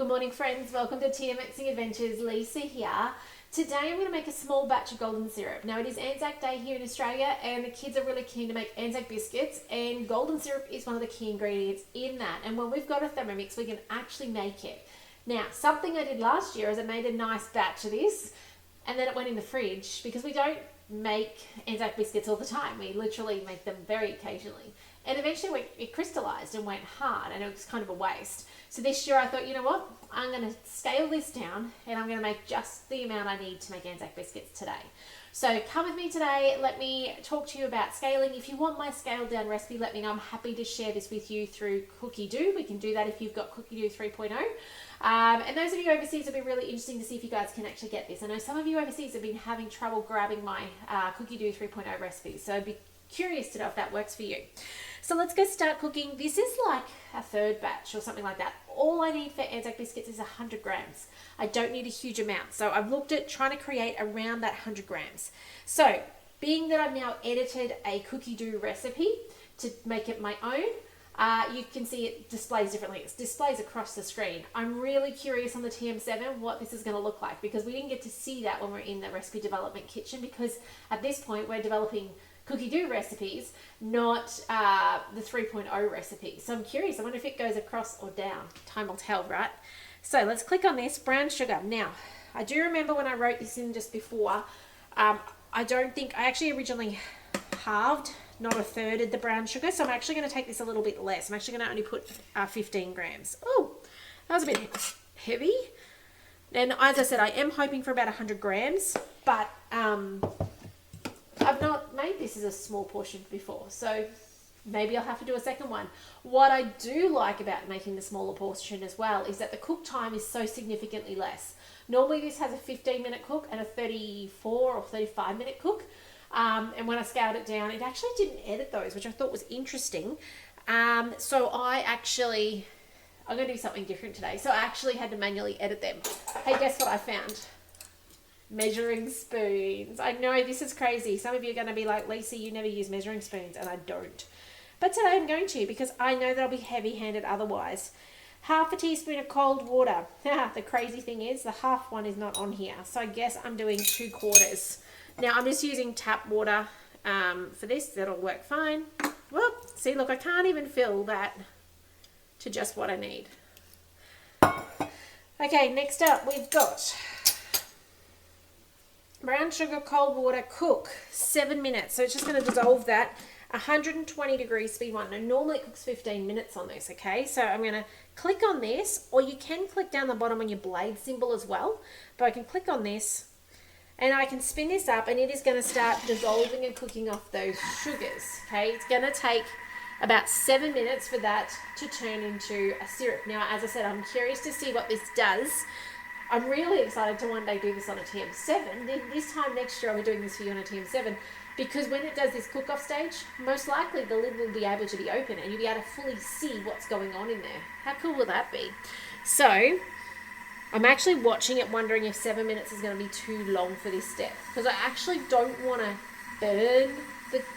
Good morning, friends. Welcome to Thermomixing Adventures. Lisa here. Today I'm going to make a small batch of golden syrup. Now it is ANZAC Day here in Australia and the kids are really keen to make ANZAC biscuits, and golden syrup is one of the key ingredients in that. And when we've got a Thermomix we can actually make it. Now something I did last year is I made a nice batch of this and then it went in the fridge because we don't make ANZAC biscuits all the time. We literally make them very occasionally. And eventually it crystallized and went hard and it was kind of a waste. So this year I thought, you know what, I'm going to scale this down and I'm going to make just the amount I need to make ANZAC biscuits today. So come with me today, let me talk to you about scaling. If you want my scaled down recipe, let me know. I'm happy to share this with you through Cookidoo. We can do that if you've got Cookidoo 3.0. And those of you overseas, it'll be really interesting to see if you guys can actually get this. I know some of you overseas have been having trouble grabbing my Cookidoo 3.0 recipes, so I'd be curious to know if that works for you. So let's go start cooking. This is like a third batch or something like that. All I need for ANZAC biscuits is 100 grams. I don't need a huge amount. So I've looked at trying to create around that 100 grams. So being that I've now edited a Cookidoo recipe to make it my own, you can see it displays differently. It displays across the screen. I'm really curious on the TM7 what this is going to look like because we didn't get to see that when we're in the recipe development kitchen, because at this point we're developing Cookidoo recipes, not the 3.0 recipe. So I'm curious, I wonder if it goes across or down. Time will tell, right? So let's click on this, brown sugar. Now, I do remember when I wrote this in just before, I actually originally halved, not a third of the brown sugar. So I'm actually going to take this a little bit less. I'm actually going to only put 15 grams. Oh, that was a bit heavy. And as I said, I am hoping for about 100 grams, but I've not made this as a small portion before, so maybe I'll have to do a second one. What I do like about making the smaller portion as well is that the cook time is so significantly less. Normally this has a 15-minute cook and a 34 or 35-minute cook. And when I scaled it down, it actually didn't edit those, which I thought was interesting. So I'm going to do something different today. So I actually had to manually edit them. Hey, guess what I found? Measuring spoons. I know this is crazy. Some of you are going to be like, Lisa, you never use measuring spoons, and I don't. But today I'm going to, because I know that I'll be heavy-handed otherwise. Half a teaspoon of cold water. The crazy thing is the half one is not on here, so I guess I'm doing 2/4. Now I'm just using tap water for this. That'll work fine. Well, see, look, I can't even fill that to just what I need. Okay, next up we've got brown sugar, cold water, cook 7 minutes. So it's just going to dissolve that. 120 degrees speed 1. Now normally it cooks 15 minutes on this, okay? So I'm going to click on this, or you can click down the bottom on your blade symbol as well. But I can click on this and I can spin this up and it is going to start dissolving and cooking off those sugars, okay? It's going to take about 7 minutes for that to turn into a syrup. Now, as I said, I'm curious to see what this does. I'm really excited to one day do this on a TM7. Then this time next year I'll be doing this for you on a TM7, because when it does this cook-off stage, most likely the lid will be able to be open and you'll be able to fully see what's going on in there. How cool will that be? So I'm actually watching it, wondering if 7 minutes is going to be too long for this step, because I actually don't want to burn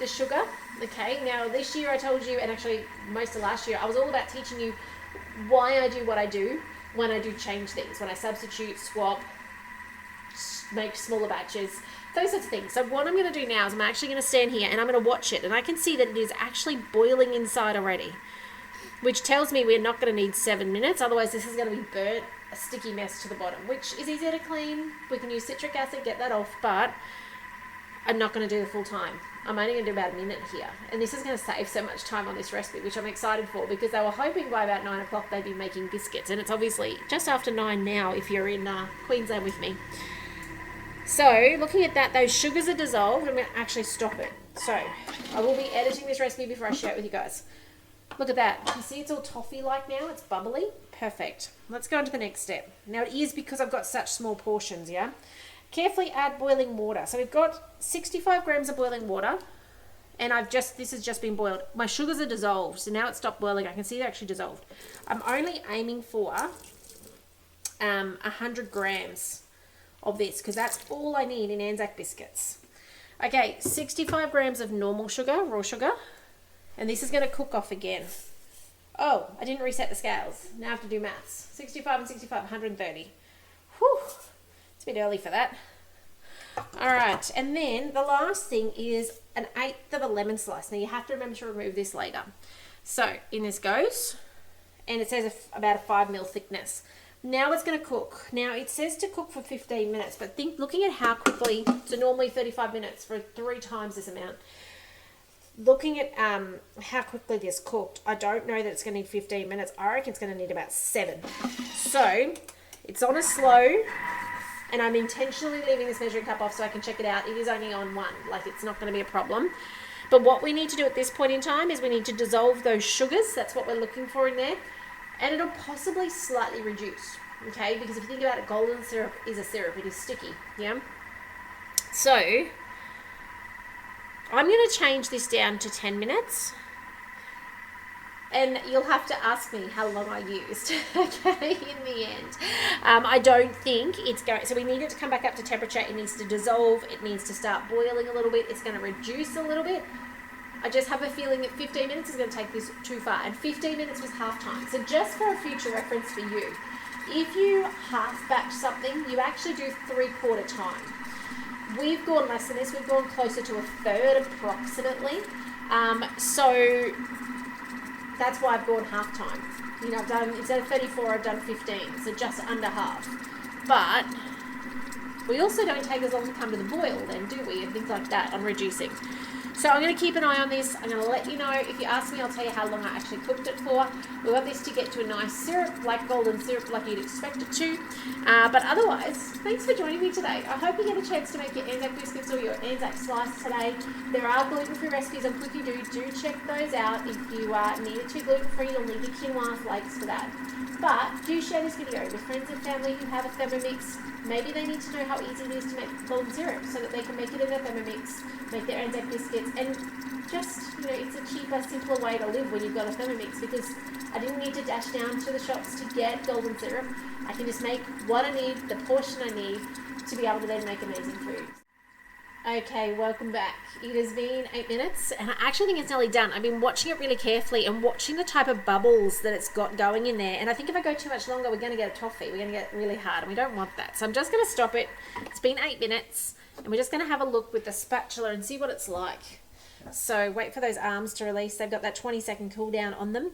the sugar. Okay, now this year I told you, and actually most of last year, I was all about teaching you why I do what I do when I do change things, when I substitute, swap, make smaller batches, those sorts of things. So what I'm going to do now is I'm actually going to stand here and I'm going to watch it, and I can see that it is actually boiling inside already, which tells me we're not going to need 7 minutes. Otherwise this is going to be burnt, a sticky mess to the bottom, which is easier to clean. We can use citric acid, get that off, but I'm not going to do the full time. I'm only going to do about a minute here. And this is going to save so much time on this recipe, which I'm excited for, because they were hoping by about 9 o'clock they'd be making biscuits. And it's obviously just after 9 now if you're in Queensland with me. So looking at that, those sugars are dissolved. I'm going to actually stop it. So I will be editing this recipe before I share it with you guys. Look at that. You see it's all toffee-like now? It's bubbly. Perfect. Let's go on to the next step. Now it is because I've got such small portions, yeah? Carefully add boiling water. So we've got 65 grams of boiling water, and this has just been boiled. My sugars are dissolved, so now it's stopped boiling. I can see they're actually dissolved. I'm only aiming for 100 grams of this, because that's all I need in ANZAC biscuits. Okay, 65 grams of normal sugar, raw sugar, and this is going to cook off again. Oh, I didn't reset the scales. Now I have to do maths. 65 and 65, 130. Whew. It's a bit early for that. All right, and then the last thing is an 1/8 of a lemon slice. Now you have to remember to remove this later. So in this goes, and it says about a 5 ml thickness. Now it's going to cook. Now it says to cook for 15 minutes, but looking at how quickly, so normally 35 minutes for 3 times this amount. Looking at how quickly this cooked, I don't know that it's going to need 15 minutes. I reckon it's going to need about 7. So it's on a slow, and I'm intentionally leaving this measuring cup off so I can check it out. It is only on 1, like it's not going to be a problem. But what we need to do at this point in time is we need to dissolve those sugars. That's what we're looking for in there. And it'll possibly slightly reduce, okay? Because if you think about it, golden syrup is a syrup. It is sticky, yeah? So I'm going to change this down to 10 minutes. And you'll have to ask me how long I used, okay, in the end. I don't think it's going, so we need it to come back up to temperature. It needs to dissolve. It needs to start boiling a little bit. It's going to reduce a little bit. I just have a feeling that 15 minutes is going to take this too far. And 15 minutes was half time. So just for a future reference for you, if you half batch something, you actually do 3/4 time. We've gone less than this. We've gone closer to 1/3 approximately. So that's why I've gone half time. You know, I've done, instead of 34, I've done 15. So just under half. But we also don't take as long to come to the boil then, do we? And things like that on reducing. So I'm going to keep an eye on this. I'm going to let you know. If you ask me, I'll tell you how long I actually cooked it for. We want this to get to a nice syrup, like golden syrup, like you'd expect it to. But otherwise, thanks for joining me today. I hope you get a chance to make your ANZAC biscuits or your ANZAC slice today. There are gluten-free recipes on Cookidoo. Do check those out. If you need it to be gluten-free, you'll need your quinoa flakes for that. But do share this video with friends and family who have a Thermomix. Maybe they need to know how easy it is to make golden syrup so that they can make it in their Thermomix, make their ANZAC biscuits, and just, you know, it's a cheaper, simpler way to live when you've got a Thermomix, because I didn't need to dash down to the shops to get golden syrup. I can just make what I need, the portion I need, to be able to then make amazing food. Okay, welcome back. It has been 8 minutes, and I actually think it's nearly done. I've been watching it really carefully and watching the type of bubbles that it's got going in there, and I think if I go too much longer, we're going to get a toffee. We're going to get really hard, and we don't want that. So I'm just going to stop it. It's been 8 minutes, and we're just going to have a look with the spatula and see what it's like. So wait for those arms to release. They've got that 20-second cool down on them.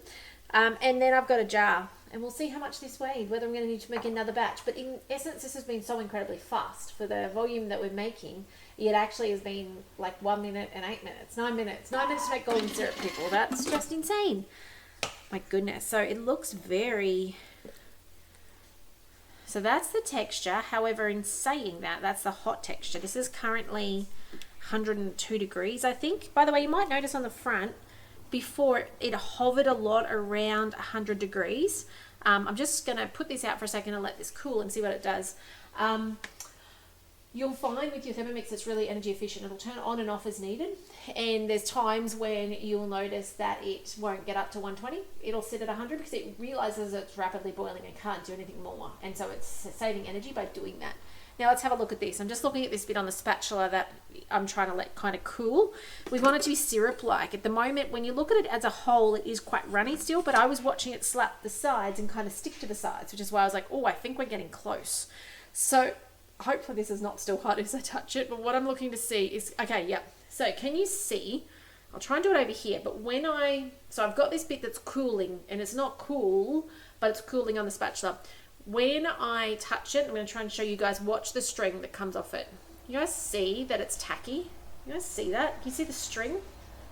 And then I've got a jar, and we'll see how much this weighed, whether I'm going to need to make another batch. But in essence, this has been so incredibly fast for the volume that we're making. It actually has been like 1 minute and 8 minutes, 9 minutes. 9 minutes to make golden syrup, people. That's just insane. My goodness. So it looks very... So that's the texture. However, in saying that, that's the hot texture. This is currently 102 degrees, I think. By the way, you might notice on the front, before it hovered a lot around 100 degrees. I'm just going to put this out for a second and let this cool and see what it does. You'll find with your Thermomix it's really energy efficient. It'll turn on and off as needed. And there's times when you'll notice that it won't get up to 120. It'll sit at 100 because it realizes it's rapidly boiling and can't do anything more. And so it's saving energy by doing that. Now let's have a look at this. I'm just looking at this bit on the spatula that I'm trying to let kind of cool. We want it to be syrup-like. At the moment, when you look at it as a whole, it is quite runny still, but I was watching it slap the sides and kind of stick to the sides, which is why I was like, oh, I think we're getting close. So hopefully this is not still hot as I touch it, but what I'm looking to see is, okay, yeah. So can you see, I'll try and do it over here, but when so I've got this bit that's cooling, and it's not cool, but it's cooling on the spatula. When I touch it, I'm going to try and show you guys, watch the string that comes off it. You guys see that it's tacky? You guys see that? Can you see the string?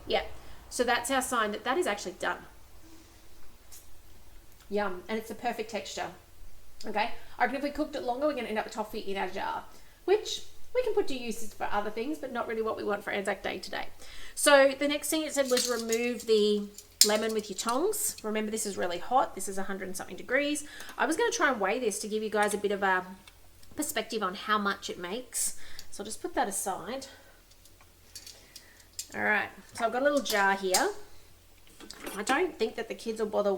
Yeah. So that's our sign that that is actually done. Yum. And it's the perfect texture. Okay. I reckon if we cooked it longer, we're going to end up with toffee in our jar, which we can put to uses for other things, but not really what we want for ANZAC Day today. So the next thing it said was remove the lemon with your tongs. Remember, this is really hot. This is 100 and something degrees. I was going to try and weigh this to give you guys a bit of a perspective on how much it makes. So I'll just put that aside. All right. So I've got a little jar here. I don't think that the kids will bother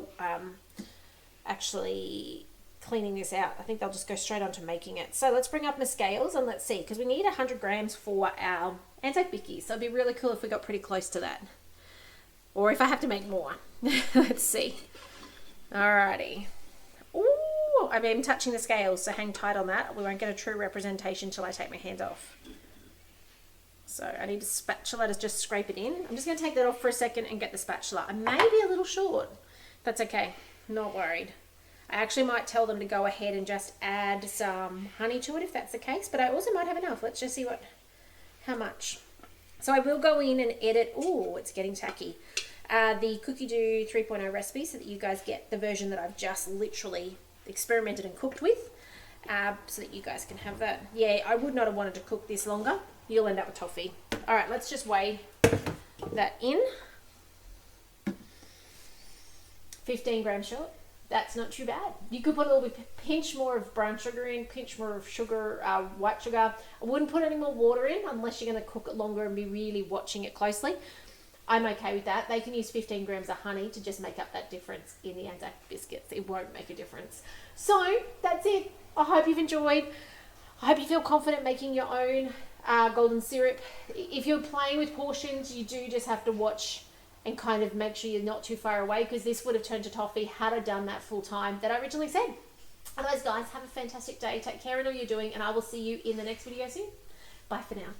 actually cleaning this out. I think they'll just go straight on to making it. So let's bring up my scales and let's see, because we need 100 grams for our ANZAC bickies. So it'd be really cool if we got pretty close to that. Or if I have to make more. Let's see. Alrighty. Ooh, I'm even touching the scales, so hang tight on that. We won't get a true representation until I take my hands off. So I need a spatula to just scrape it in. I'm just going to take that off for a second and get the spatula. I may be a little short. That's okay. Not worried. I actually might tell them to go ahead and just add some honey to it if that's the case, but I also might have enough. Let's just see how much. So I will go in and edit. Ooh, it's getting tacky. The Cookidoo 3.0 recipe so that you guys get the version that I've just literally experimented and cooked with, so that you guys can have that. Yeah, I would not have wanted to cook this longer. You'll end up with toffee. All right, let's just weigh that in. 15 grams short. That's not too bad. You could put a little bit, pinch more of brown sugar in, pinch more of sugar, white sugar. I wouldn't put any more water in unless you're going to cook it longer and be really watching it closely. I'm okay with that. They can use 15 grams of honey to just make up that difference in the ANZAC biscuits. It won't make a difference. So that's it. I hope you've enjoyed. I hope you feel confident making your own golden syrup. If you're playing with portions, you do just have to watch and kind of make sure you're not too far away, because this would have turned to toffee had I done that full time that I originally said. Otherwise, guys, have a fantastic day. Take care in all you're doing, and I will see you in the next video soon. Bye for now.